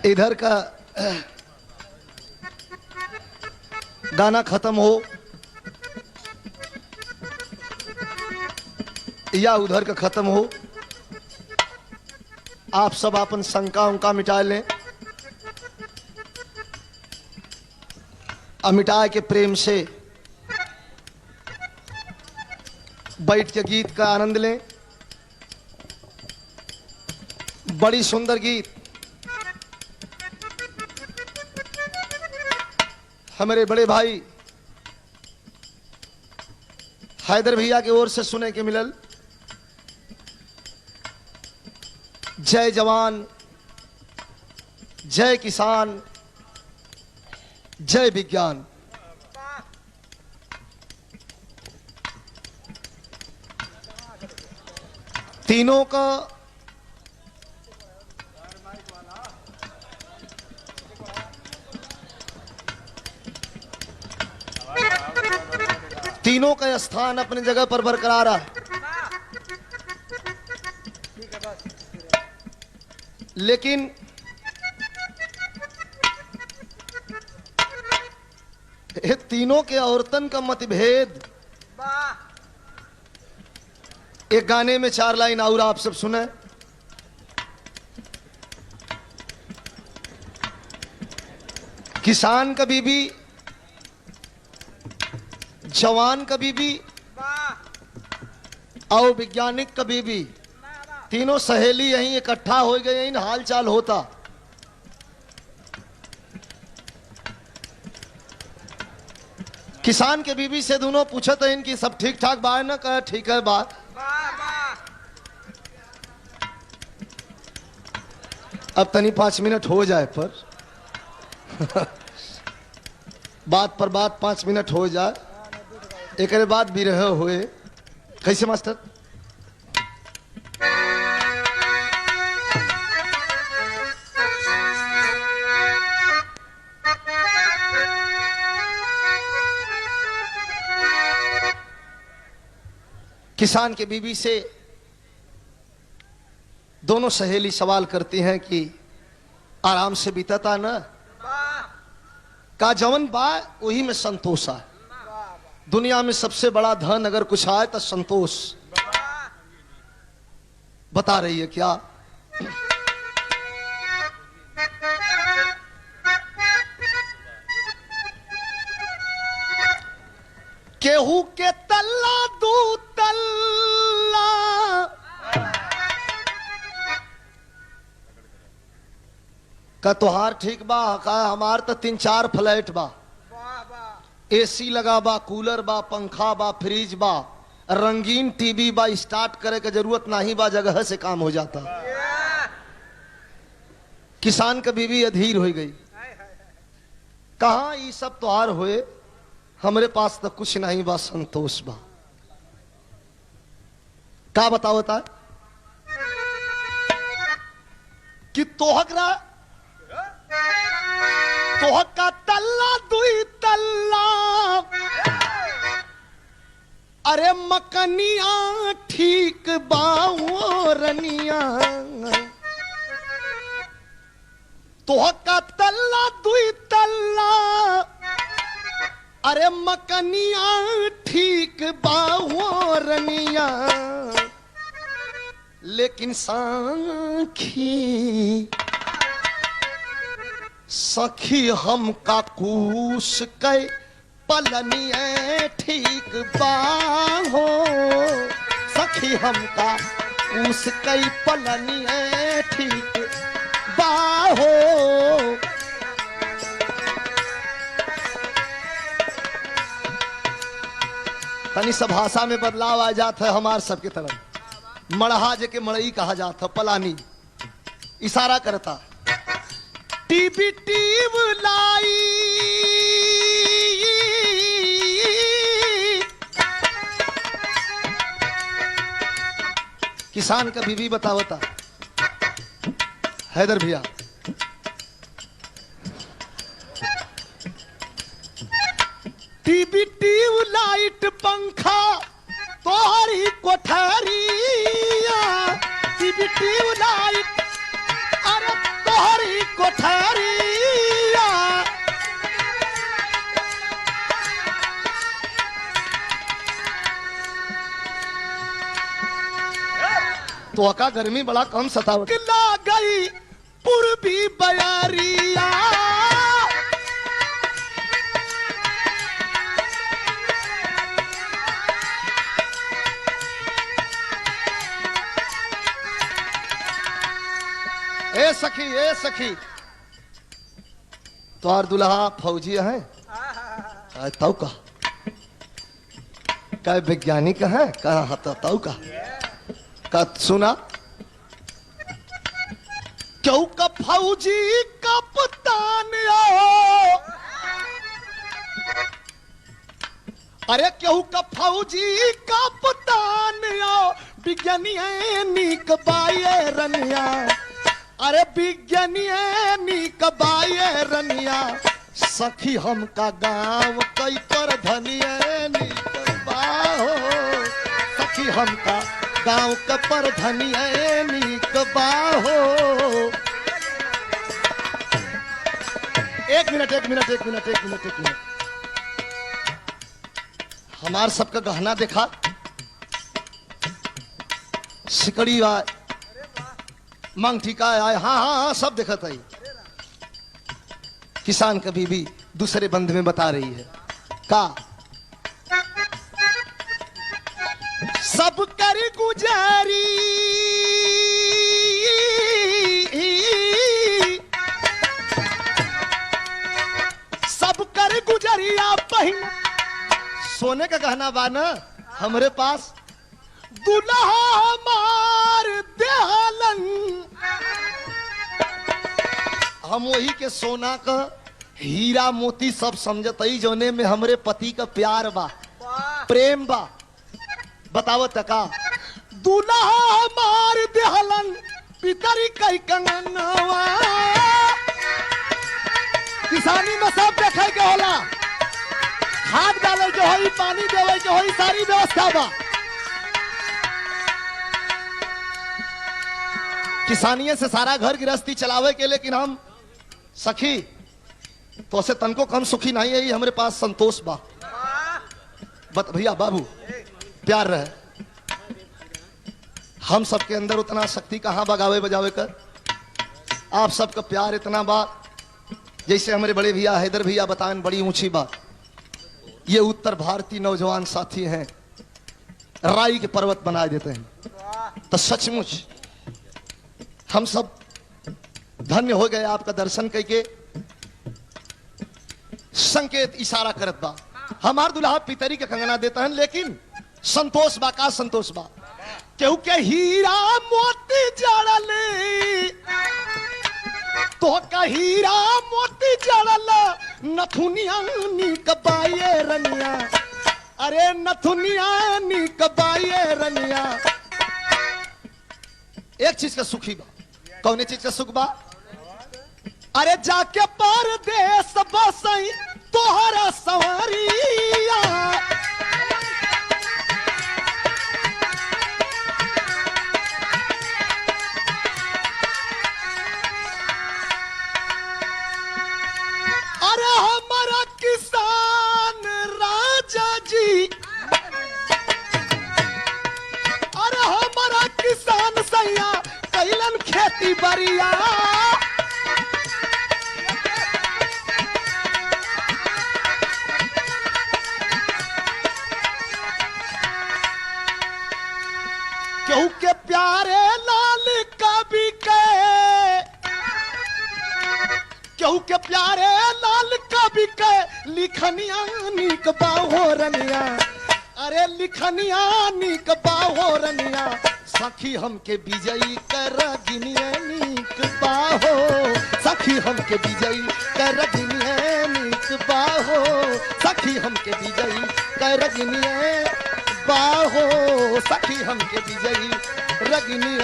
इधर का गाना खत्म हो या उधर का खत्म हो, आप सब अपन शंका उनका मिटा लें और मिटा के प्रेम से बैठ के गीत का आनंद लें। बड़ी सुंदर गीत हमारे बड़े भाई हैदर भैया की ओर से सुने के मिलल। जय जवान, जय किसान, जय विज्ञान। तीनों का तीनों का स्थान अपनी जगह पर बरकरार है, लेकिन ये तीनों के औरतन का मतभेद एक गाने में 4 लाइन और आप सब सुने। किसान का बीबी, जवान का बीबी और वैज्ञानिक का बीबी, तीनों सहेली यहीं इकट्ठा हो गए, यहीं हाल चाल होता। किसान के बीबी से दोनों पूछा तो इनकी सब ठीक ठाक बात ना, कहा ठीक है बात। अब तनी 5 मिनट हो जाए पर बात पर बात 5 मिनट हो जाए, एक बाद बिरह हुए। कैसे मास्टर? किसान के बीबी से दोनों सहेली सवाल करती हैं कि आराम से बीतता ना, का जवन बा वही में संतोष है। दुनिया में सबसे बड़ा धन अगर कुछ आए तो संतोष। बता रही है क्या? केहू के तल्ला दू तल्ला, का तोहार ठीक बा, का हमार तो 3-4 फ्लैट बा, एसी लगा बा, कूलर बा, पंखा बा, फ्रिज बा, रंगीन टीवी बा, स्टार्ट करे के जरूरत नहीं बा, जगह से काम हो जाता। किसान का बीवी अधीर हो गई, कहा ये सब तोहार होए, हमरे पास तो कुछ नहीं बा, संतोष बा। का बताओ था कि तोहकरा तोहका तल्ला दुई तल्ला, अरे मकनिया ठीक बाओ रनिया, तोहका तल्ला दुई तल्ला, अरे मकनिया ठीक बाओ रनिया, लेकिन साखी सखी हम का कूस कै पलनिए ठीक बाहो, सखी हम का कूस कै पलनिए ठीक बाहो। तनी सा भाषा में बदलाव आ जाता है हमार सबके तरफ। मड़हा जेके मड़ई कहा जाता, पलानी इशारा करता। टीबी टीब लाई, किसान का बीवी बतावता हैदर भैया, टीबी ट्यूब लाइट पंखा तोहरी कोठरी, ट्यूबलाइट अरे तोहरी कोठरिया तो का गर्मी बड़ा कम सतावत ला गई पूर्वी बयारिया ए सखी तोहार दुल्हा फौजी है तौ का वैज्ञानिक है कहा तौ का सुना क्यों का फौजी कप्तान अरे क्यों का फौजी कप्तान विज्ञानी है नीक बाये रनिया अरे विज्ञानी नीक बाये रनिया सखी हमका गाँव कई पर धनिया नीक बाहो सखी हमका गाँव का पर धनिया नीक बाहो एक मिनट हमार सबका गहना देखा सिकड़ी मांग ठीका आए हाँ सब देखा था किसान कभी भी दूसरे बंद में बता रही है का सब कर गुजारी सब कर गुजरिया पहन सोने का गहना बाना हमरे पास दुल्हा हमार देहलन हम वही के सोना का हीरा मोती सब समझतई जोने में हमरे पति का प्यार बा प्रेम बा बताओ तका दुल्हा हमार देहलन पितरी कई कंगनवा किसानी में सब देखे के होला खाद डाले के होई पानी देवे के होई सारी व्यवस्था बा किसानिये से सारा घर गृहस्थी चलावे के लेकिन हम सखी तो से तनको कम सुखी नहीं है हमरे पास संतोष बा बत भैया बाबू प्यार रहे हम सबके अंदर उतना शक्ति कहाँ बगावे बजावे कर आप सबका प्यार इतना बा जैसे हमारे बड़े भैया हैदर भैया बताएं बड़ी ऊंची बात ये उत्तर भारतीय नौजवान साथी हैं राई के पर्वत बनाए देते हैं तो सचमुच हम सब धन्य हो गए आपका दर्शन करके संकेत इशारा करत बा हमार दुल्हा पितरी के कंगना देता है लेकिन संतोष बा का संतोष बा क्योंकि हीरा मोती जड़ले तो का हीरा मोती जड़ल नथुनिया नीक बाये रनिया अरे नथुनिया नीक बाये रनिया एक चीज का सुखी बा कौन चीज का सुख बा अरे जाके परदेस बसई तोहरा सवारिया अरे हमारा किसान राजा जी अरे हमारा किसान सैया कैलन खेती बरिया क्यों के प्यारे लाल कवि के क्यों के प्यारे लाल कवि के लिखनिया नीक बाहो रनिया अरे लिखनिया नीक बाहो रनिया सखी हमके विजयी कर गिनिया नीक बाहो सखी हमके विजयी कर गिनिया नीक बाहो सखी हमके विजयी कर गिनिया बाहो सखी हमके विजयी रगिनी